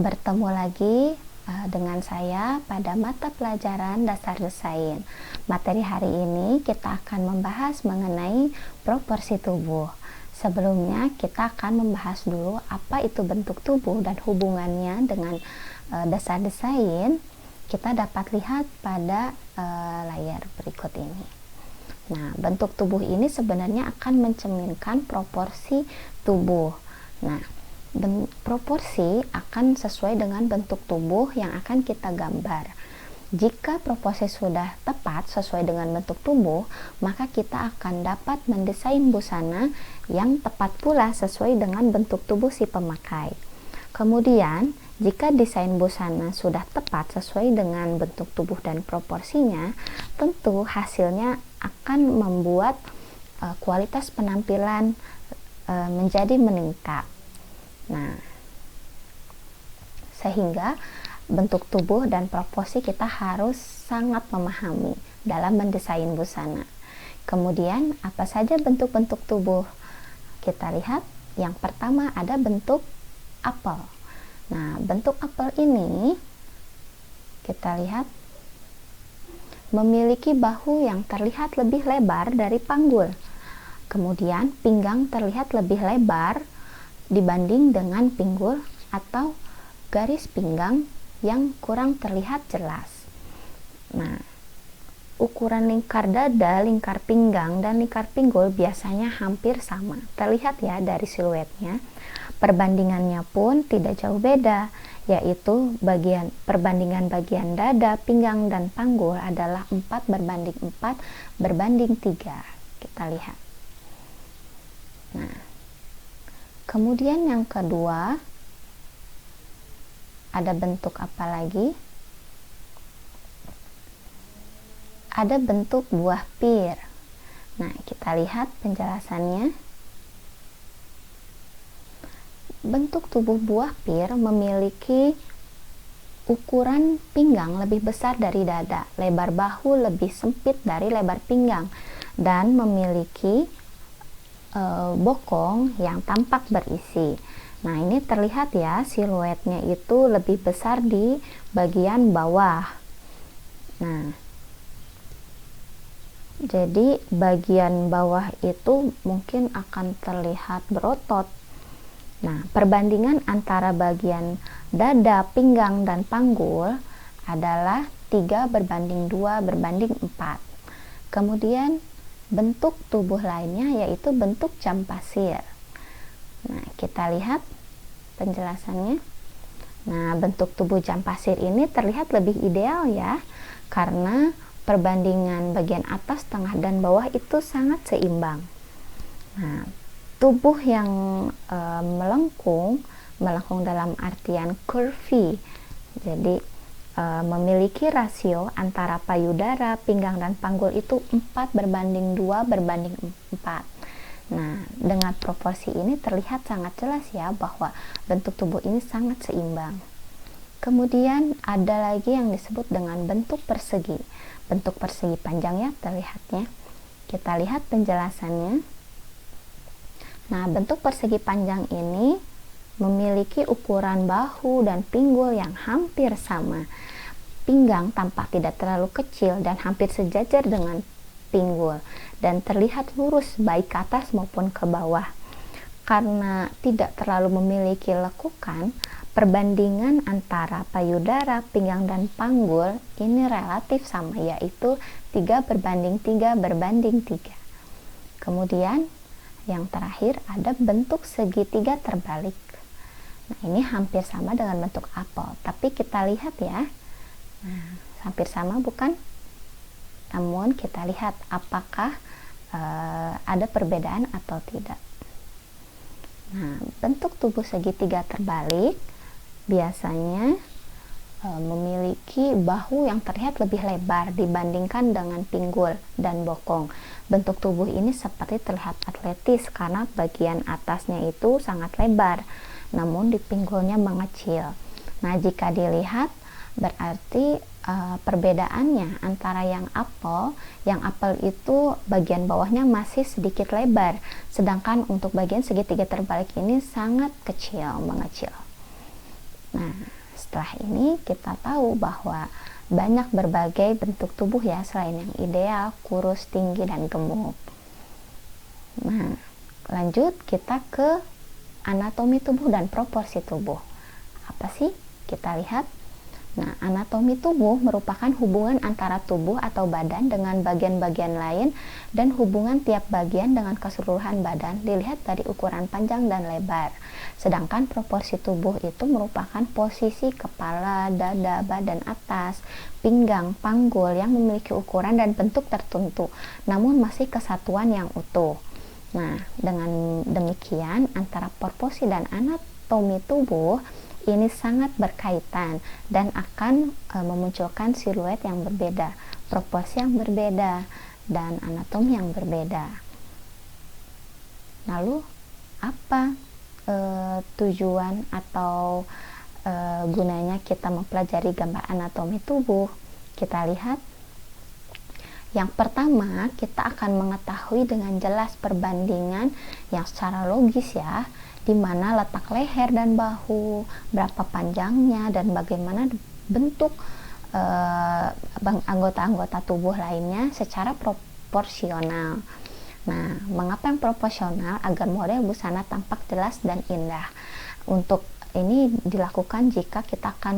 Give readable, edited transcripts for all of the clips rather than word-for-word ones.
Bertemu lagi dengan saya pada mata pelajaran dasar desain. Materi hari ini kita akan membahas mengenai proporsi tubuh. Sebelumnya kita akan membahas dulu apa itu bentuk tubuh dan hubungannya dengan dasar desain. Kita dapat lihat pada layar berikut ini. Nah, bentuk tubuh ini sebenarnya akan mencerminkan proporsi tubuh. Nah, proporsi akan sesuai dengan bentuk tubuh yang akan kita gambar. Jika proporsi sudah tepat sesuai dengan bentuk tubuh, maka kita akan dapat mendesain busana yang tepat pula sesuai dengan bentuk tubuh si pemakai. Kemudian, jika desain busana sudah tepat sesuai dengan bentuk tubuh dan proporsinya, tentu hasilnya akan membuat kualitas penampilan menjadi meningkat. Nah, sehingga bentuk tubuh dan proporsi kita harus sangat memahami dalam mendesain busana. Kemudian, apa saja bentuk-bentuk tubuh? Kita lihat, yang pertama ada bentuk apel. Nah, bentuk apel ini kita lihat memiliki bahu yang terlihat lebih lebar dari panggul. Kemudian, pinggang terlihat lebih lebar dibanding dengan pinggul atau garis pinggang yang kurang terlihat jelas. Nah, ukuran lingkar dada, lingkar pinggang, dan lingkar pinggul biasanya hampir sama. Terlihat ya dari siluetnya. Perbandingannya pun tidak jauh beda, yaitu perbandingan bagian dada, pinggang, dan panggul adalah 4:4:3. Kita lihat. Nah, kemudian yang kedua, ada bentuk apa lagi? Ada bentuk buah pir. Nah, kita lihat penjelasannya. Bentuk tubuh buah pir memiliki ukuran pinggang lebih besar dari dada, lebar bahu lebih sempit dari lebar pinggang, dan memiliki bokong yang tampak berisi. Nah, ini terlihat ya, siluetnya itu lebih besar di bagian bawah. Nah, jadi bagian bawah itu mungkin akan terlihat berotot. Nah, perbandingan antara bagian dada, pinggang, dan panggul adalah 3:2:4. Kemudian bentuk tubuh lainnya yaitu bentuk jam pasir. Nah, kita lihat penjelasannya. Nah, bentuk tubuh jam pasir ini terlihat lebih ideal ya, karena perbandingan bagian atas, tengah, dan bawah itu sangat seimbang. Nah, tubuh yang melengkung dalam artian curvy, jadi memiliki rasio antara payudara, pinggang, dan panggul itu 4:2:4. Nah, dengan proporsi ini terlihat sangat jelas ya bahwa bentuk tubuh ini sangat seimbang. Kemudian ada lagi yang disebut dengan bentuk persegi. Bentuk persegi panjang ya terlihatnya. Kita lihat penjelasannya. Nah, bentuk persegi panjang ini memiliki ukuran bahu dan pinggul yang hampir sama. Pinggang tampak tidak terlalu kecil dan hampir sejajar dengan pinggul, dan terlihat lurus baik ke atas maupun ke bawah. Karena tidak terlalu memiliki lekukan, perbandingan antara payudara, pinggang, dan panggul ini relatif sama, yaitu 3:3:3. Kemudian yang terakhir ada bentuk segitiga terbalik. Nah, ini hampir sama dengan bentuk apel, tapi kita lihat ya. Nah, hampir sama bukan? Namun kita lihat apakah ada perbedaan atau tidak. Nah, bentuk tubuh segitiga terbalik biasanya memiliki bahu yang terlihat lebih lebar dibandingkan dengan pinggul dan bokong. Bentuk tubuh ini seperti terlihat atletis karena bagian atasnya itu sangat lebar, namun di pinggulnya mengecil. Nah, jika dilihat berarti perbedaannya antara yang apel itu bagian bawahnya masih sedikit lebar, sedangkan untuk bagian segitiga terbalik ini sangat kecil, mengecil. Nah, setelah ini kita tahu bahwa banyak berbagai bentuk tubuh ya, selain yang ideal, kurus, tinggi, dan gemuk. Nah, lanjut kita ke anatomi tubuh dan proporsi tubuh. Apa sih? Kita lihat. Nah, anatomi tubuh merupakan hubungan antara tubuh atau badan dengan bagian-bagian lain dan hubungan tiap bagian dengan keseluruhan badan dilihat dari ukuran panjang dan lebar. Sedangkan proporsi tubuh itu merupakan posisi kepala, dada, badan atas, pinggang, panggul yang memiliki ukuran dan bentuk tertentu, namun masih kesatuan yang utuh. Nah, dengan demikian antara proporsi dan anatomi tubuh ini sangat berkaitan dan akan memunculkan siluet yang berbeda, proporsi yang berbeda, dan anatomi yang berbeda. Lalu apa tujuan atau gunanya kita mempelajari gambar anatomi tubuh? Kita lihat. Yang pertama, kita akan mengetahui dengan jelas perbandingan yang secara logis ya, di mana letak leher dan bahu, berapa panjangnya, dan bagaimana bentuk anggota-anggota tubuh lainnya secara proporsional. Nah, mengapa yang proporsional? Agar model busana tampak jelas dan indah. Untuk ini dilakukan jika kita akan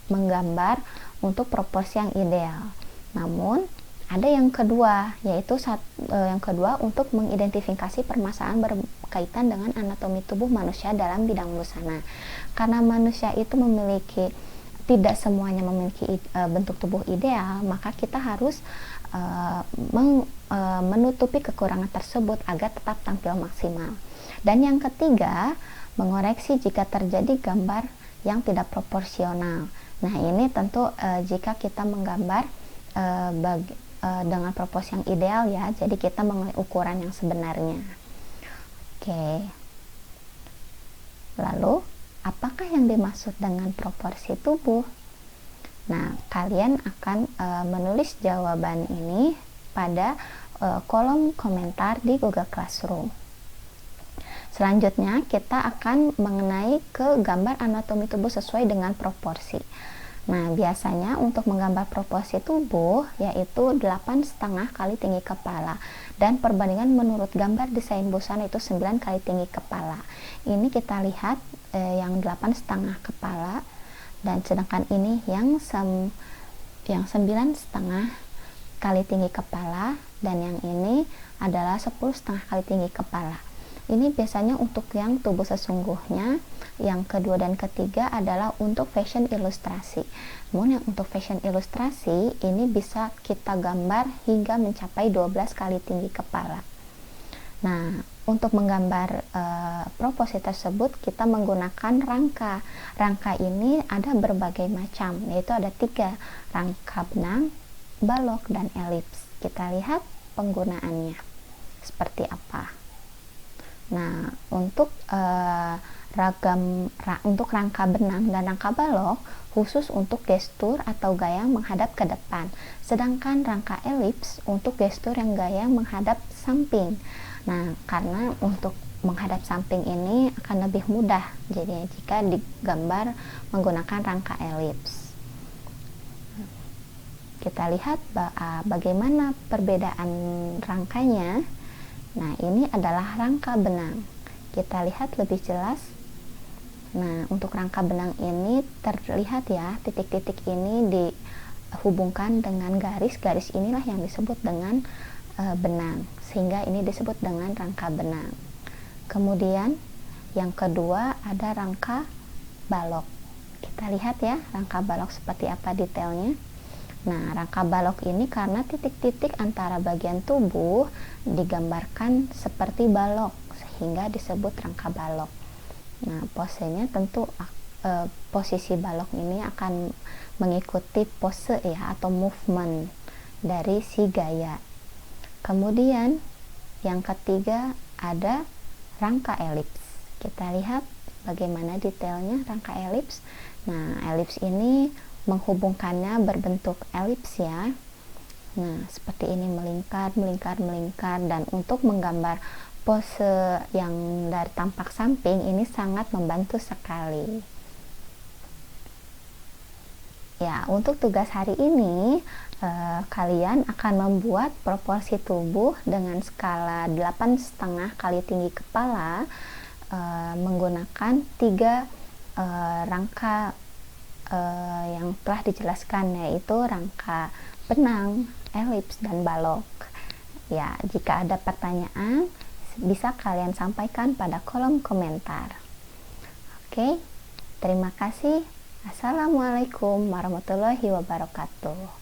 menggambar untuk proporsi yang ideal. Namun ada yang kedua, yaitu yang kedua untuk mengidentifikasi permasalahan berkaitan dengan anatomi tubuh manusia dalam bidang busana. Karena manusia itu tidak semuanya memiliki bentuk tubuh ideal, maka kita harus menutupi kekurangan tersebut agar tetap tampil maksimal. Dan yang ketiga, mengoreksi jika terjadi gambar yang tidak proporsional. Nah, ini tentu jika kita menggambar dengan proporsi yang ideal ya, jadi kita mengenai ukuran yang sebenarnya. Oke. Lalu, apakah yang dimaksud dengan proporsi tubuh? Nah, kalian akan menulis jawaban ini pada kolom komentar di Google Classroom. Selanjutnya, kita akan mengenai ke gambar anatomi tubuh sesuai dengan proporsi. Nah, biasanya untuk menggambar proporsi tubuh yaitu 8,5 kali tinggi kepala, dan perbandingan menurut gambar desain busana itu 9 kali tinggi kepala. Ini kita lihat yang 8,5 kepala, dan sedangkan ini yang 9,5 kali tinggi kepala, dan yang ini adalah 10,5 kali tinggi kepala. Ini biasanya untuk yang tubuh sesungguhnya. Yang kedua dan ketiga adalah untuk fashion ilustrasi. Namun yang untuk fashion ilustrasi ini bisa kita gambar hingga mencapai 12 kali tinggi kepala. Nah, untuk menggambar proporsi tersebut kita menggunakan rangka. Rangka ini ada berbagai macam, yaitu ada 3, rangka benang, balok, dan elips. Kita lihat penggunaannya seperti apa. Nah, untuk rangka benang dan rangka balok khusus untuk gestur atau gaya menghadap ke depan, sedangkan rangka elips untuk gestur yang gaya menghadap samping. Nah, karena untuk menghadap samping ini akan lebih mudah jadi jika digambar menggunakan rangka elips. Kita lihat bagaimana perbedaan rangkanya. Nah, ini adalah rangka benang. Kita lihat lebih jelas. Nah, untuk rangka benang ini terlihat ya, titik-titik ini dihubungkan dengan garis-garis, inilah yang disebut dengan benang, sehingga ini disebut dengan rangka benang. Kemudian yang kedua ada rangka balok. Kita lihat ya, rangka balok seperti apa detailnya. Nah, rangka balok ini karena titik-titik antara bagian tubuh digambarkan seperti balok, sehingga disebut rangka balok. Nah, posenya tentu posisi balok ini akan mengikuti pose ya, atau movement dari si gaya. Kemudian yang ketiga ada rangka elips. Kita lihat bagaimana detailnya rangka elips. Nah, elips ini menghubungkannya berbentuk elips ya. Nah, seperti ini, melingkar, dan untuk menggambar pose yang dari tampak samping ini sangat membantu sekali. Ya, untuk tugas hari ini kalian akan membuat proporsi tubuh dengan skala 8,5 kali tinggi kepala menggunakan 3 rangka yang telah dijelaskan, yaitu rangka benang, elips, dan balok. Ya, jika ada pertanyaan bisa kalian sampaikan pada kolom komentar. Oke, terima kasih. Assalamualaikum warahmatullahi wabarakatuh.